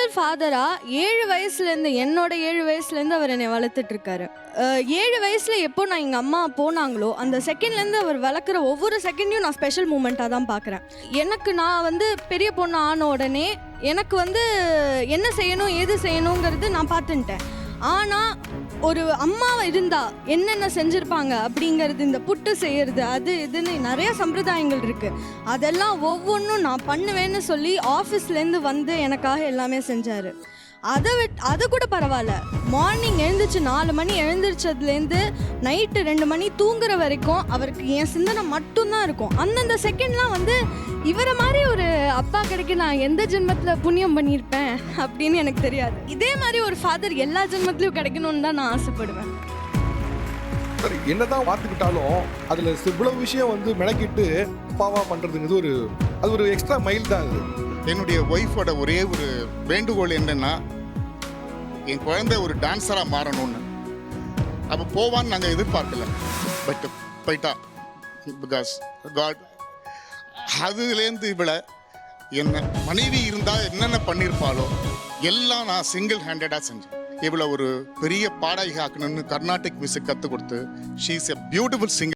Single ஃபாதரா 7 வயசுலேருந்து என்னோட 7 வயசுலேருந்து அவர் என்னை வளர்த்துட்டு இருக்காரு. 7 வயசுல எப்போ நான் எங்கள் அம்மா போனாங்களோ அந்த செகண்ட்லேருந்து அவர் வளர்க்குற ஒவ்வொரு செகண்டையும் நான் ஸ்பெஷல் மூமெண்ட்டாக தான் பார்க்குறேன். எனக்கு நான் வந்து பெரிய பொண்ணு ஆன உடனே எனக்கு வந்து என்ன செய்யணும் ஏது செய்யணுங்கிறது நான் பார்த்துட்டேன். ஆனால் ஒரு அம்மா இருந்தா என்னென்ன செஞ்சுருப்பாங்க அப்படிங்கிறது, இந்த புட்டு செய்யறது அது இதுன்னு நிறைய சம்பிரதாயங்கள் இருக்குது. அதெல்லாம் ஒவ்வொன்றும் நான் பண்ணுவேன்னு சொல்லி ஆஃபீஸ்லேருந்து வந்து எனக்காக எல்லாமே செஞ்சார். அது கூட பரவாயில்ல, மார்னிங் எழுந்திரிச்சு 4 மணி எழுந்திரிச்சதுலேருந்து நைட்டு 2 மணி தூங்குற வரைக்கும் அவருக்கு என் சிந்தனை மட்டும்தான் இருக்கும். அந்தந்த செகண்ட்லாம் வந்து இவரை மாதிரி ஒரு அப்பா கிடைக்க நான் எந்த ஜென்மத்தில் புண்ணியம் பண்ணியிருப்பேன் அப்படின்னு எனக்கு தெரியாது. இதே மாதிரி ஒரு ஃபாதர் எல்லா ஜென்மத்திலையும் கிடைக்கணும்னு தான் நான் ஆசைப்படுவேன். சரி, என்னதான் பார்த்துக்கிட்டாலும் அதில் இவ்வளவு விஷயம் வந்து மெனக்கிட்டு அப்பாவா பண்ணுறதுங்கிறது அது ஒரு எக்ஸ்ட்ரா மைல் தான். அது என்னுடைய ஒய்ஃபோட ஒரே ஒரு வேண்டுகோள் என்னன்னா, என் குழந்தை ஒரு டான்ஸராக மாறணும்னு. அப்போ போவான்னு நாங்கள் எதிர்பார்க்கல, பட் போயிட்டா. பிகாஸ் காட் அதுலேருந்து இவளை என்ன மனைவி இருந்தால் என்னென்ன பண்ணியிருப்பாளோ எல்லாம் நான் சிங்கிள் ஹேண்டடாக செஞ்சேன். இவளை ஒரு பெரிய பாடகி ஆக்கணும்னு கர்நாடிக் மியூசிக் கற்றுக் கொடுத்து she is a beautiful singer.